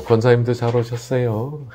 권사님도 잘 오셨어요.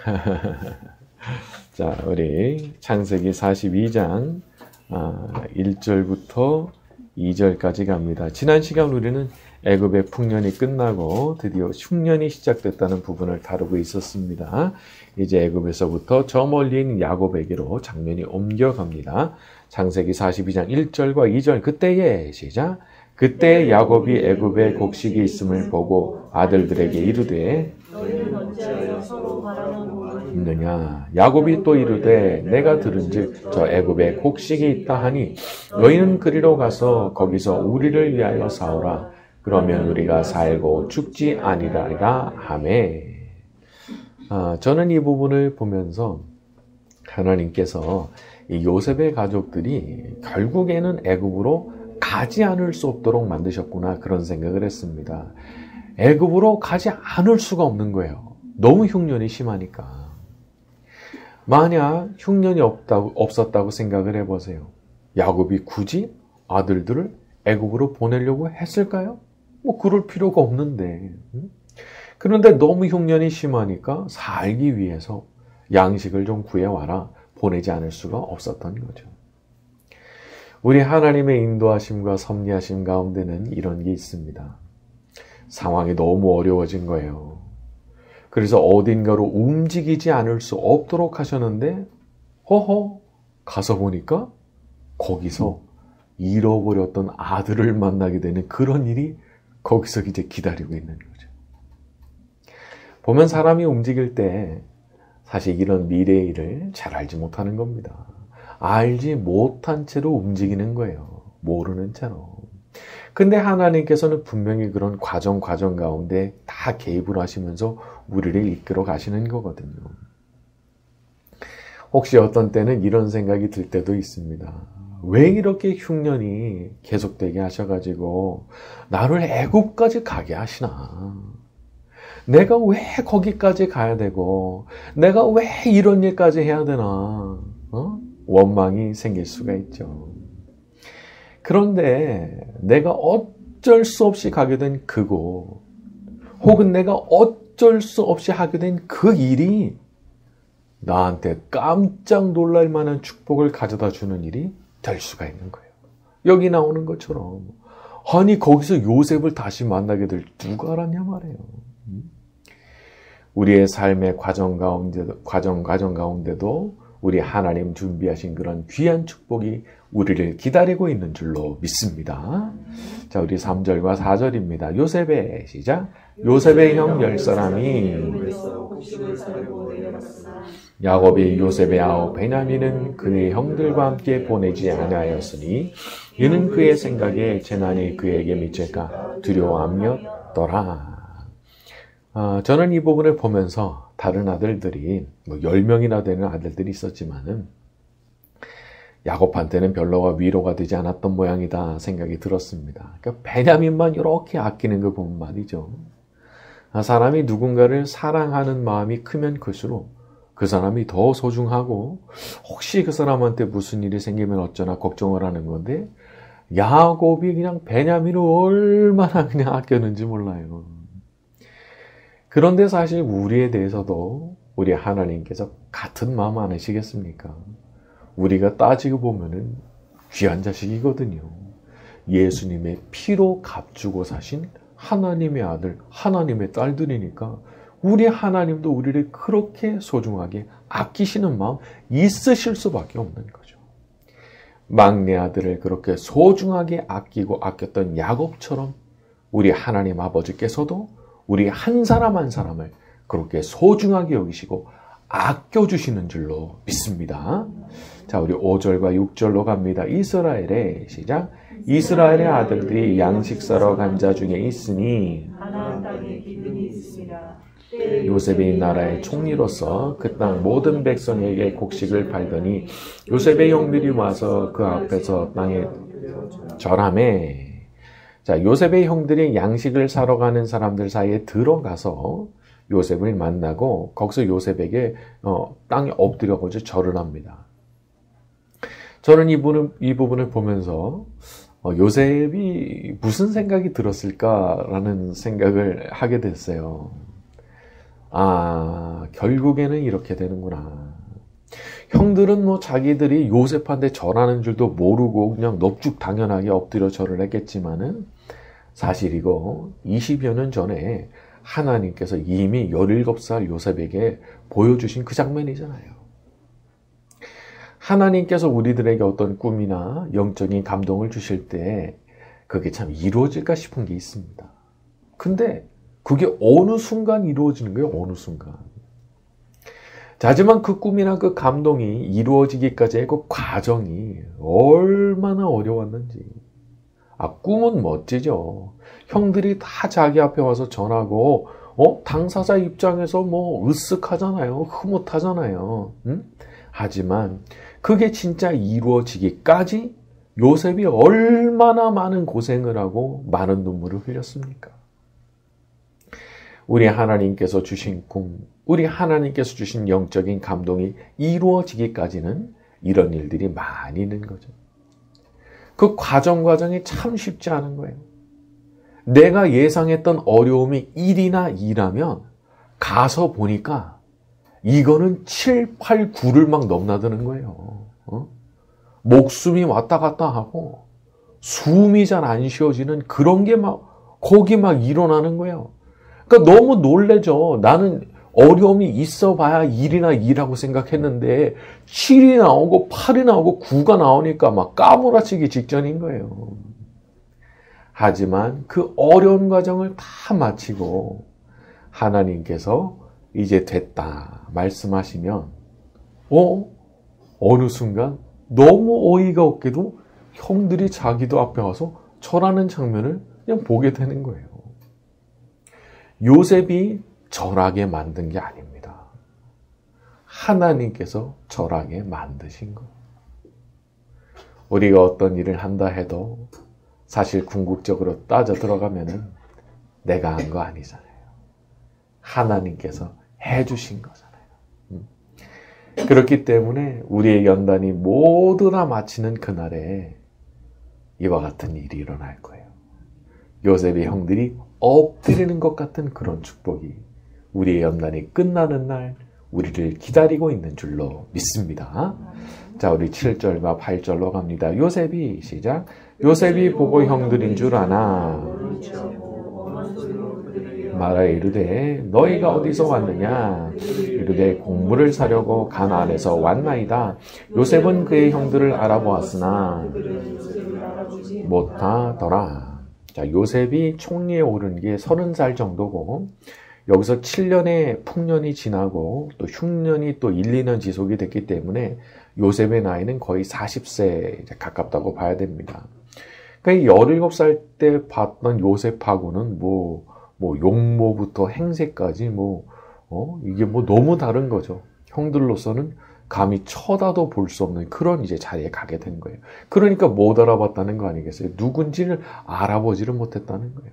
자, 우리 창세기 42장 1절부터 2절까지 갑니다. 지난 시간 우리는 애굽의 풍년이 끝나고 드디어 흉년이 시작됐다는 부분을 다루고 있었습니다. 이제 애굽에서부터 저 멀리 있는 야곱에게로 장면이 옮겨갑니다. 창세기 42장 1절과 2절 그때에 시작. 그때 야곱이 애굽에 곡식이 있음을 보고 아들들에게 이르되 너희는 어찌하여 서로 바라보고 있느냐. 야곱이 또 이르되 내가 들은즉 저 애굽에 곡식이 있다 하니 너희는 그리로 가서 거기서 우리를 위하여 사오라. 그러면 우리가 살고 죽지 아니하리라 하매. 저는 이 부분을 보면서 하나님께서 이 요셉의 가족들이 결국에는 애굽으로 가지 않을 수 없도록 만드셨구나 그런 생각을 했습니다. 애굽으로 가지 않을 수가 없는 거예요. 너무 흉년이 심하니까. 만약 흉년이 없었다고 생각을 해보세요. 야곱이 굳이 아들들을 애굽으로 보내려고 했을까요? 뭐 그럴 필요가 없는데. 그런데 너무 흉년이 심하니까 살기 위해서 양식을 좀 구해와라. 보내지 않을 수가 없었던 거죠. 우리 하나님의 인도하심과 섭리하심 가운데는 이런 게 있습니다. 상황이 너무 어려워진 거예요. 그래서 어딘가로 움직이지 않을 수 없도록 하셨는데 가서 보니까 거기서 잃어버렸던 아들을 만나게 되는 그런 일이 거기서 이제 기다리고 있는 거죠. 보면 사람이 움직일 때 사실 이런 미래의 일을 잘 알지 못하는 겁니다. 알지 못한 채로 움직이는 거예요. 모르는 채로. 근데 하나님께서는 분명히 그런 과정 가운데 다 개입을 하시면서 우리를 이끌어 가시는 거거든요. 혹시 어떤 때는 이런 생각이 들 때도 있습니다. 왜 이렇게 흉년이 계속되게 하셔가지고 나를 애굽까지 가게 하시나? 내가 왜 거기까지 가야 되고 내가 왜 이런 일까지 해야 되나? 원망이 생길 수가 있죠. 그런데 내가 어쩔 수 없이 가게 된 그곳, 혹은 내가 어쩔 수 없이 하게 된 그 일이 나한테 깜짝 놀랄 만한 축복을 가져다 주는 일이 될 수가 있는 거예요. 여기 나오는 것처럼 아니 거기서 요셉을 다시 만나게 될 누가 알았냐 말이에요. 우리의 삶의 과정 가운데도 우리 하나님 준비하신 그런 귀한 축복이 우리를 기다리고 있는 줄로 믿습니다. 자, 우리 3절과 4절입니다. 요셉의 시작. 요셉의 형 10사람이 야곱이 요셉의 아우 베냐민은 그의 형들과 함께 보내지 아니하였으니 이는 그의 생각에 재난이 그에게 미칠까 두려워하였더라. 저는 이 부분을 보면서 다른 아들들이 10명이나 되는 아들들이 있었지만은 야곱한테는 별로가 위로가 되지 않았던 모양이다 생각이 들었습니다. 그러니까 베냐민만 이렇게 아끼는 거 보면 말이죠. 사람이 누군가를 사랑하는 마음이 크면 클수록 그 사람이 더 소중하고 혹시 그 사람한테 무슨 일이 생기면 어쩌나 걱정을 하는 건데 야곱이 그냥 베냐민을 얼마나 그냥 아꼈는지 몰라요. 그런데 사실 우리에 대해서도 우리 하나님께서 같은 마음 안 하시겠습니까? 우리가 따지고 보면은 귀한 자식이거든요. 예수님의 피로 값주고 사신 하나님의 아들, 하나님의 딸들이니까 우리 하나님도 우리를 그렇게 소중하게 아끼시는 마음 있으실 수밖에 없는 거죠. 막내 아들을 그렇게 소중하게 아끼고 아꼈던 야곱처럼 우리 하나님 아버지께서도 우리 한 사람 한 사람을 그렇게 소중하게 여기시고 아껴주시는 줄로 믿습니다. 자, 우리 5절과 6절로 갑니다. 이스라엘의 시작. 이스라엘의 아들들이 양식 사러 간 자 중에 있으니 가나안 땅에 기근이 있습니다. 요셉이 나라의 총리로서 그 땅 모든 백성에게 곡식을 팔더니 요셉의 형들이 와서 그 앞에서 땅에 절하매. 자, 요셉의 형들이 양식을 사러 가는 사람들 사이에 들어가서 요셉을 만나고 거기서 요셉에게 땅에 엎드려가지고 절을 합니다. 저는 이 부분을 보면서 요셉이 무슨 생각이 들었을까라는 생각을 하게 됐어요. 결국에는 이렇게 되는구나. 형들은 뭐 자기들이 요셉한테 절하는 줄도 모르고 그냥 넙죽 당연하게 엎드려 절을 했겠지만은 사실 이거 20여 년 전에 하나님께서 이미 17살 요셉에게 보여주신 그 장면이잖아요. 하나님께서 우리들에게 어떤 꿈이나 영적인 감동을 주실 때 그게 참 이루어질까 싶은 게 있습니다. 근데 그게 어느 순간 이루어지는 거예요. 어느 순간. 자, 하지만 그 꿈이나 그 감동이 이루어지기까지의 그 과정이 얼마나 어려웠는지. 꿈은 멋지죠. 형들이 다 자기 앞에 와서 전하고, 당사자 입장에서 뭐 으쓱하잖아요. 흐뭇하잖아요. 하지만 그게 진짜 이루어지기까지 요셉이 얼마나 많은 고생을 하고 많은 눈물을 흘렸습니까? 우리 하나님께서 주신 꿈, 우리 하나님께서 주신 영적인 감동이 이루어지기까지는 이런 일들이 많이 있는 거죠. 그 과정이 참 쉽지 않은 거예요. 내가 예상했던 어려움이 1이나 2라면 가서 보니까 이거는 7, 8, 9를 막 넘나드는 거예요. 목숨이 왔다 갔다 하고 숨이 잘 안 쉬어지는 그런 게 거기 일어나는 거예요. 그러니까 너무 놀래죠. 나는 어려움이 있어 봐야 1이나 2라고 생각했는데 7이 나오고 8이 나오고 9가 나오니까 까무라치기 직전인 거예요. 하지만 그 어려운 과정을 다 마치고 하나님께서 이제 됐다 말씀하시면 어느 순간 너무 어이가 없게도 형들이 자기도 앞에 와서 절하는 장면을 그냥 보게 되는 거예요. 요셉이 절하게 만든 게 아닙니다. 하나님께서 절하게 만드신 거예요. 우리가 어떤 일을 한다 해도 사실 궁극적으로 따져 들어가면은 내가 한 거 아니잖아요. 하나님께서 해주신 거잖아요. 그렇기 때문에 우리의 연단이 모두 다 마치는 그날에 이와 같은 일이 일어날 거예요. 요셉의 형들이 엎드리는 것 같은 그런 축복이 우리의 연단이 끝나는 날 우리를 기다리고 있는 줄로 믿습니다. 자, 우리 7절과 8절로 갑니다. 요셉이 시작. 요셉이 보고 형들인 줄 아나 말하여 이르되 너희가 어디서 왔느냐 이르되 곡물을 사려고 가나안에서 왔나이다. 요셉은 그의 형들을 알아보았으나 못하더라. 자, 요셉이 총리에 오른 게 30살 정도고 여기서 7년의 풍년이 지나고 또 흉년이 또 1, 2년 지속이 됐기 때문에 요셉의 나이는 거의 40세 가깝다고 봐야 됩니다. 그러니까 17살 때 봤던 요셉하고는 용모부터 행세까지 이게 너무 다른 거죠. 형들로서는 감히 쳐다도 볼 수 없는 그런 이제 자리에 가게 된 거예요. 그러니까 못 알아봤다는 거 아니겠어요? 누군지를 알아보지를 못했다는 거예요.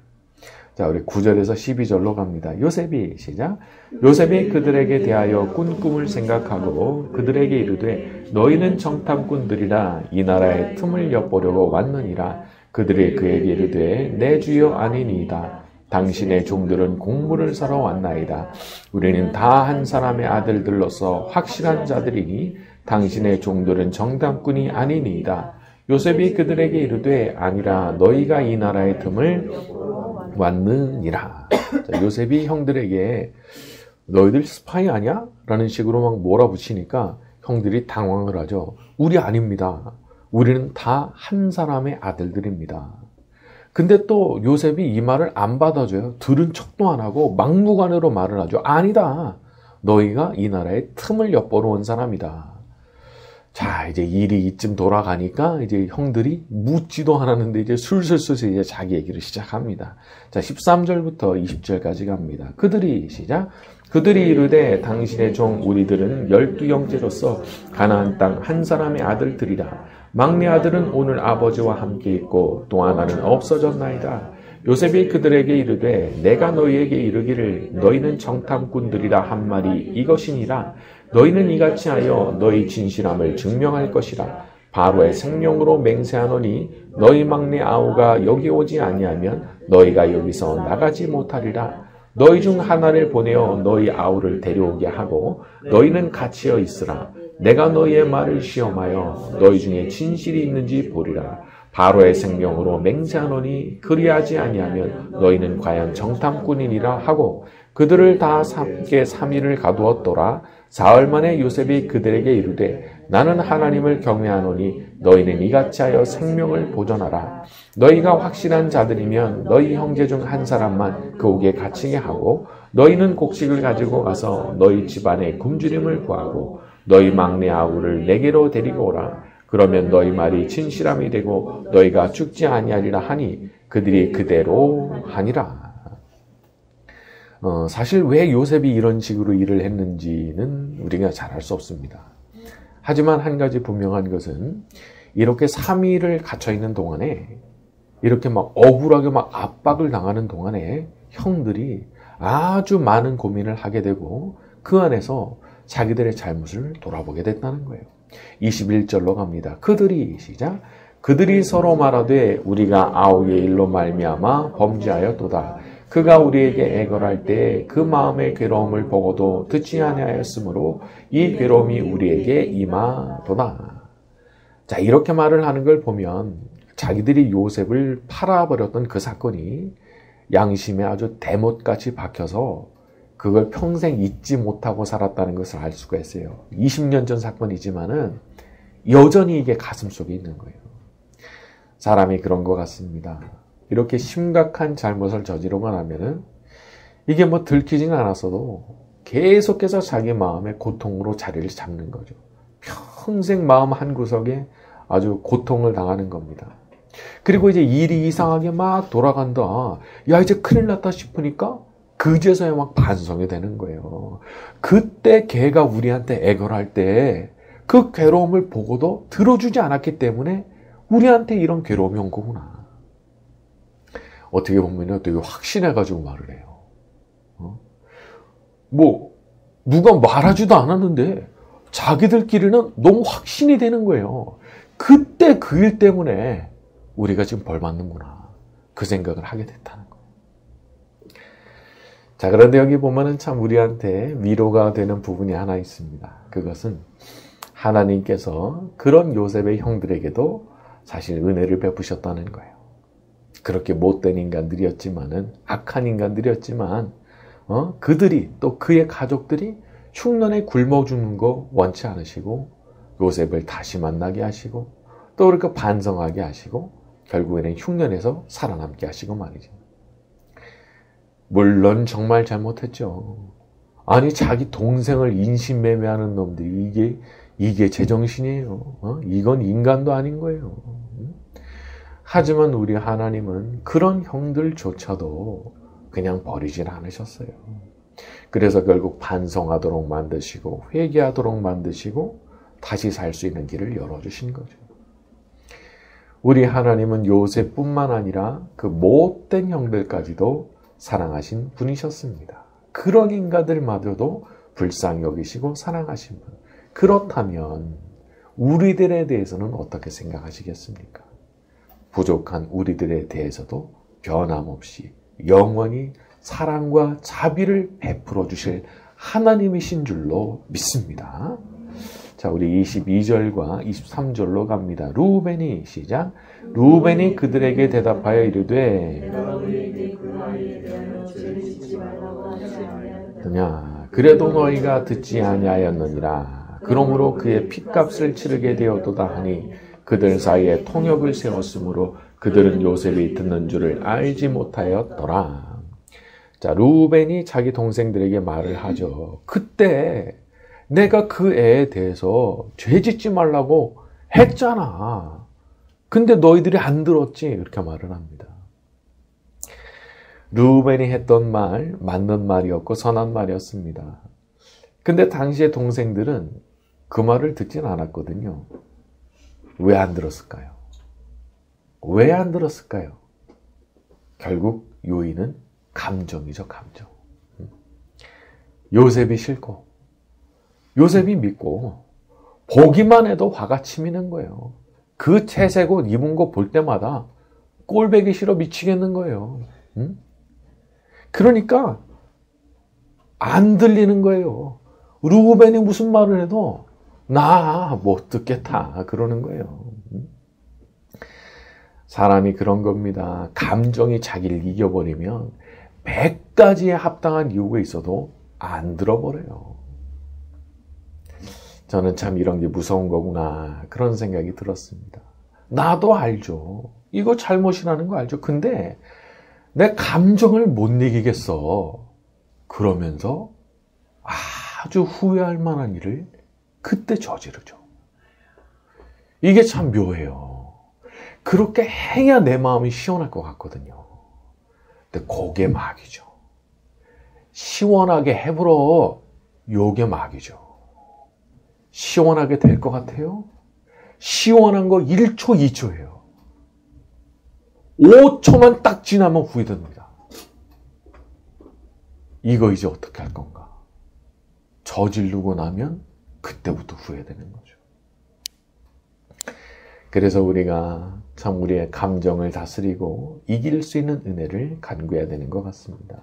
자, 우리 9절에서 12절로 갑니다. 요셉이 시작. 요셉이 그들에게 대하여 꾼 꿈을 생각하고 그들에게 이르되 너희는 정탐꾼들이라 이 나라의 틈을 엿보려고 왔느니라. 그들이 그에게 이르되 내 주여 아니니이다. 당신의 종들은 곡물을 사러 왔나이다. 우리는 다 한 사람의 아들들로서 확실한 자들이니 당신의 종들은 정탐꾼이 아니니이다. 요셉이 그들에게 이르되 아니라 너희가 이 나라의 틈을 왔느니라. 자, 요셉이 형들에게 너희들 스파이 아니야? 라는 식으로 몰아붙이니까 형들이 당황을 하죠. 우리 아닙니다. 우리는 다 한 사람의 아들들입니다. 근데 또 요셉이 이 말을 안 받아줘요. 들은 척도 안 하고 막무가내로 말을 하죠. 아니다. 너희가 이 나라의 틈을 엿보러 온 사람이다. 자, 이제 일이 이쯤 돌아가니까 이제 형들이 묻지도 않았는데 이제 술술술 이제 자기 얘기를 시작합니다. 자, 13절부터 20절까지 갑니다. 그들이 시작. 그들이 이르되 당신의 종 우리들은 12형제로서 가나안 땅 한 사람의 아들들이라. 막내 아들은 오늘 아버지와 함께 있고 또 하나는 없어졌나이다. 요셉이 그들에게 이르되 내가 너희에게 이르기를 너희는 정탐꾼들이라 한 말이 이것이니라. 너희는 이같이 하여 너희 진실함을 증명할 것이라. 바로의 생명으로 맹세하노니 너희 막내 아우가 여기 오지 아니하면 너희가 여기서 나가지 못하리라. 너희 중 하나를 보내어 너희 아우를 데려오게 하고 너희는 갇혀 있으라. 내가 너희의 말을 시험하여 너희 중에 진실이 있는지 보리라. 바로의 생명으로 맹세하노니 그리하지 아니하면 너희는 과연 정탐꾼이니라 하고 그들을 다 함께 3일을 가두었더라. 사흘 만에 요셉이 그들에게 이르되 나는 하나님을 경외하노니 너희는 이같이 하여 생명을 보존하라. 너희가 확실한 자들이면 너희 형제 중 한 사람만 그 옥에 갇히게 하고 너희는 곡식을 가지고 가서 너희 집안에 굶주림을 구하고 너희 막내 아우를 내게로 데리고 오라. 그러면 너희 말이 진실함이 되고 너희가 죽지 아니하리라 하니 그들이 그대로 하니라. 사실 왜 요셉이 이런 식으로 일을 했는지는 우리가 잘 알 수 없습니다. 하지만 한 가지 분명한 것은 이렇게 3일을 갇혀있는 동안에 이렇게 막 억울하게 막 압박을 당하는 동안에 형들이 아주 많은 고민을 하게 되고 그 안에서 자기들의 잘못을 돌아보게 됐다는 거예요. 21절로 갑니다. 그들이 시작. 그들이 서로 말하되 우리가 아우의 일로 말미암아 범죄하였도다. 그가 우리에게 애걸할 때 그 마음의 괴로움을 보고도 듣지 아니하였으므로 이 괴로움이 우리에게 임하도다. 자, 이렇게 말을 하는 걸 보면 자기들이 요셉을 팔아버렸던 그 사건이 양심에 아주 대못같이 박혀서 그걸 평생 잊지 못하고 살았다는 것을 알 수가 있어요. 20년 전 사건이지만은 여전히 이게 가슴속에 있는 거예요. 사람이 그런 것 같습니다. 이렇게 심각한 잘못을 저지르고 나면은 이게 뭐 들키지는 않았어도 계속해서 자기 마음의 고통으로 자리를 잡는 거죠. 평생 마음 한구석에 아주 고통을 당하는 겁니다. 그리고 이제 일이 이상하게 막 돌아간다. 야, 이제 큰일 났다 싶으니까 그제서야 막 반성이 되는 거예요. 그때 걔가 우리한테 애걸할 때 그 괴로움을 보고도 들어주지 않았기 때문에 우리한테 이런 괴로움이 온 거구나. 어떻게 보면 되게 확신해가지고 말을 해요. 뭐 누가 말하지도 않았는데 자기들끼리는 너무 확신이 되는 거예요. 그때 그 일 때문에 우리가 지금 벌 받는구나. 그 생각을 하게 됐다는 거예요. 자, 그런데 여기 보면은 참 우리한테 위로가 되는 부분이 하나 있습니다. 그것은 하나님께서 그런 요셉의 형들에게도 사실 은혜를 베푸셨다는 거예요. 그렇게 못된 인간들이었지만은, 악한 인간들이었지만, 그들이 또 그의 가족들이 흉년에 굶어 죽는 거 원치 않으시고, 요셉을 다시 만나게 하시고, 또 그렇게 반성하게 하시고, 결국에는 흉년에서 살아남게 하시고 말이죠. 물론 정말 잘못했죠. 아니, 자기 동생을 인신매매하는 놈들이 이게 제정신이에요. 이건 인간도 아닌 거예요. 하지만 우리 하나님은 그런 형들조차도 그냥 버리질 않으셨어요. 그래서 결국 반성하도록 만드시고 회개하도록 만드시고 다시 살 수 있는 길을 열어주신 거죠. 우리 하나님은 요셉뿐만 아니라 그 못된 형들까지도 사랑하신 분이셨습니다. 그런 인간들마저도 불쌍히 여기시고 사랑하신 분. 그렇다면 우리들에 대해서는 어떻게 생각하시겠습니까? 부족한 우리들에 대해서도 변함없이 영원히 사랑과 자비를 베풀어 주실 하나님이신 줄로 믿습니다. 자, 우리 22절과 23절로 갑니다. 루벤이 시작. 루벤이 그들에게 대답하여 이르되 그래도 너희가 듣지 아니하였느니라. 그러므로 그의 핏값을 치르게 되었도다 하니 그들 사이에 통역을 세웠으므로 그들은 요셉이 듣는 줄을 알지 못하였더라. 자, 루벤이 자기 동생들에게 말을 하죠. 그때 내가 그 애에 대해서 죄 짓지 말라고 했잖아. 근데 너희들이 안 들었지? 이렇게 말을 합니다. 루벤이 했던 말, 맞는 말이었고 선한 말이었습니다. 근데 당시의 동생들은 그 말을 듣진 않았거든요. 왜 안 들었을까요? 왜 안 들었을까요? 결국 요인은 감정이죠, 감정. 요셉이 싫고, 요셉이 믿고, 보기만 해도 화가 치미는 거예요. 그 채색 옷 입은 거 볼 때마다 꼴배기 싫어 미치겠는 거예요. 그러니까 안 들리는 거예요. 르우벤이 무슨 말을 해도 나 못 듣겠다 그러는 거예요. 사람이 그런 겁니다. 감정이 자기를 이겨버리면 100가지의 합당한 이유가 있어도 안 들어버려요. 저는 참 이런 게 무서운 거구나 그런 생각이 들었습니다. 나도 알죠. 이거 잘못이라는 거 알죠. 근데 내 감정을 못 이기겠어. 그러면서 아주 후회할 만한 일을 그때 저지르죠. 이게 참 묘해요. 그렇게 해야 내 마음이 시원할 것 같거든요. 근데 그게 막이죠. 시원하게 해보러 요게 막이죠. 시원하게 될 것 같아요? 시원한 거 1초, 2초예요. 5초만 딱 지나면 후회됩니다. 이거 이제 어떻게 할 건가? 저지르고 나면 그때부터 후회되는 거죠. 그래서 우리가 참 우리의 감정을 다스리고 이길 수 있는 은혜를 간구해야 되는 것 같습니다.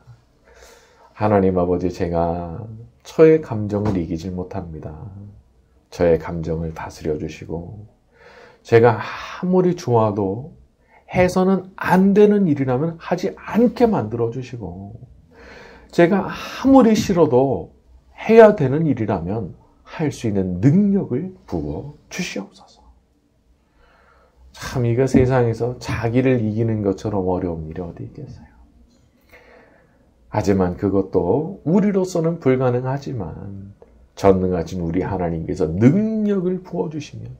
하나님 아버지, 제가 저의 감정을 이기질 못합니다. 저의 감정을 다스려 주시고, 제가 아무리 좋아도 해서는 안 되는 일이라면 하지 않게 만들어 주시고, 제가 아무리 싫어도 해야 되는 일이라면 할 수 있는 능력을 부어 주시옵소서. 참 이거 세상에서 자기를 이기는 것처럼 어려운 일이 어디 있겠어요. 하지만 그것도 우리로서는 불가능하지만 전능하신 우리 하나님께서 능력을 부어주시면,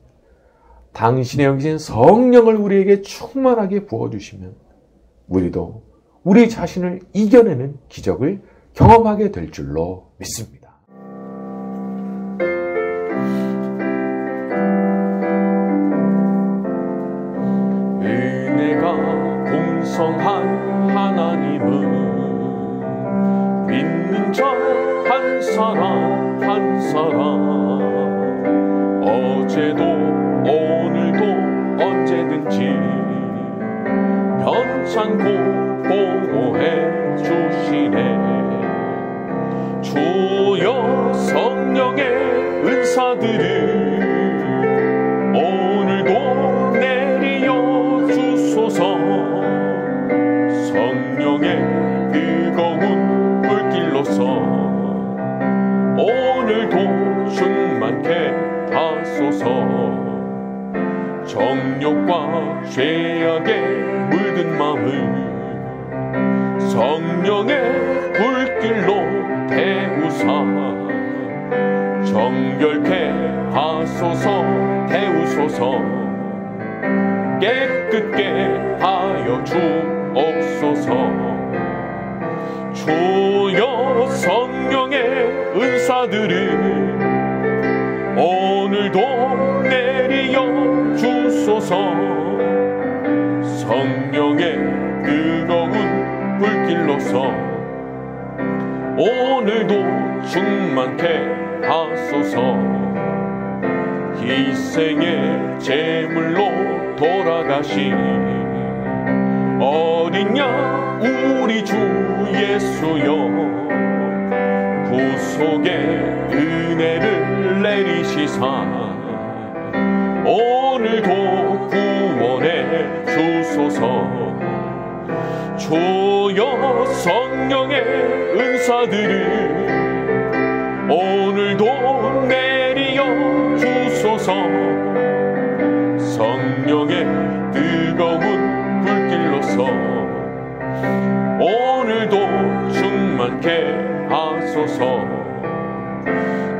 당신의 영신 성령을 우리에게 충만하게 부어주시면 우리도 우리 자신을 이겨내는 기적을 경험하게 될 줄로 믿습니다. 은혜가 공성한 하나님은 믿는 자 한 사람 한 사람 어제도 오늘도 언제든지 편찮고 보호해 주시네. 주여 성령의 은사들을 오늘도 내리어 주소서. 성령의 뜨거운 불길로서 오늘도 충만케 하소서. 정욕과 죄악에 물든 마음을 성령의 불길로 태우사 정결케 하소서. 태우소서. 깨끗게 하여 주옵소서. 주여 성령의 은사들을 오늘도 내리어 주소서. 성령의 뜨거운 불길로서 오늘도 충만케 하소서. 희생의 제물로 돌아가신 어린 양 우리 주 예수여, 구속의 은혜를 내리시사 오늘도 구원해 주소서. 주여 성령의 은사들을 오늘도 내리어 주소서. 성령의 뜨거운 불길로서 오늘도 충만케 하소서.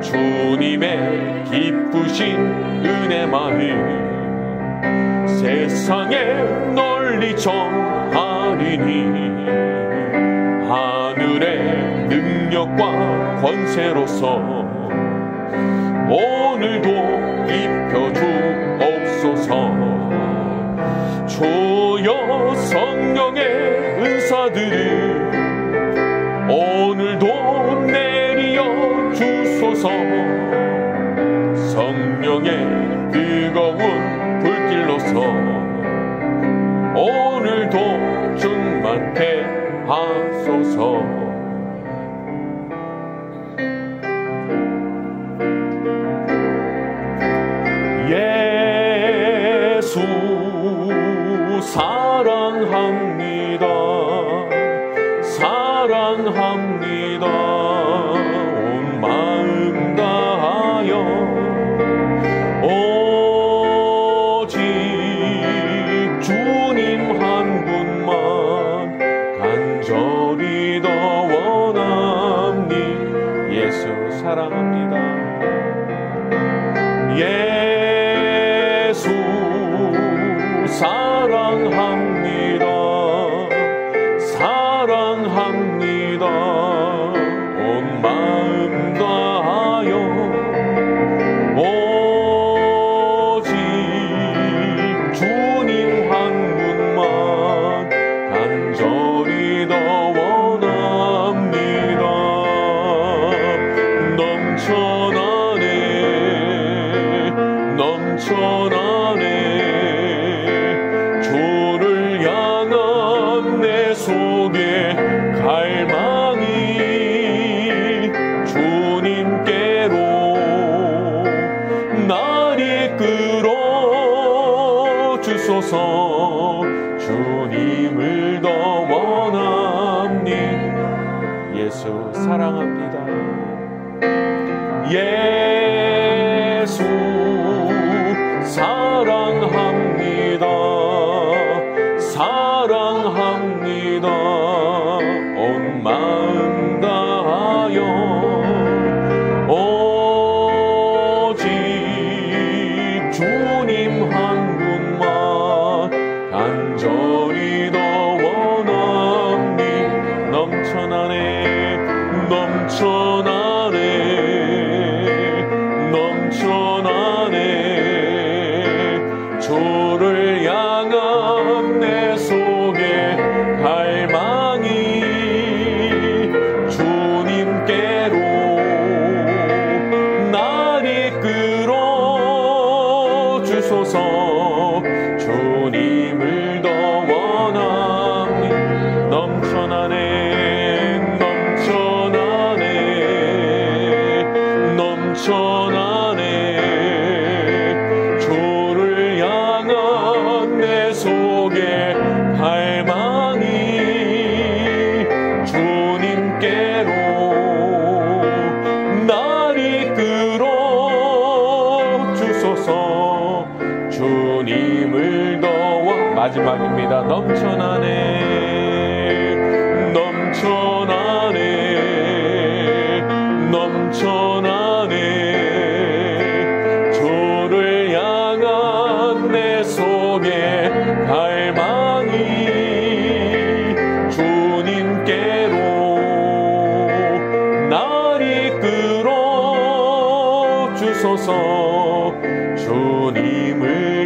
주님의 기쁘신 은혜 마을 세상에 널리 전하리니 하늘의 능력과 권세로서 오늘도 입혀주옵소서. 주여 성령의 은사들을 오늘도 내리어 주소서. 성령의 뜨거운 불길로서 오늘도 충만케 하소서. 사랑합니다. 온 마음 다하여 오직 주님 한 분만 간절히 더 원합니. 예수 사랑합니다. 예수 사랑합니다. 사랑합니다. 온 마음 다하여 오직 주님 한 분만 간절히 더 원합니다. 넘쳐나네 주를 향한 내 속에 갈망이 주님께로 날 이끌어 주소서. 주님을 더 원합니. 예수 사랑합니다. 예수 사랑합니다. 사랑합니다. 온 마음 다하여 오직 주님 한 분만 간절히 더 원합니. 넘쳐나네 주를 향한 내 속에 갈망이 주님께로 날 이끌어 주소서. 주님을 더 원합니. 넘쳐나네 주를 향한 내 속에 갈망이 주님께로 날 이끌어 주소서. 주님을 더 마지막입니다. 넘쳐나네 주를 향한 내 속에 갈망이 주님께로 날 이끌어 주소서. 주님을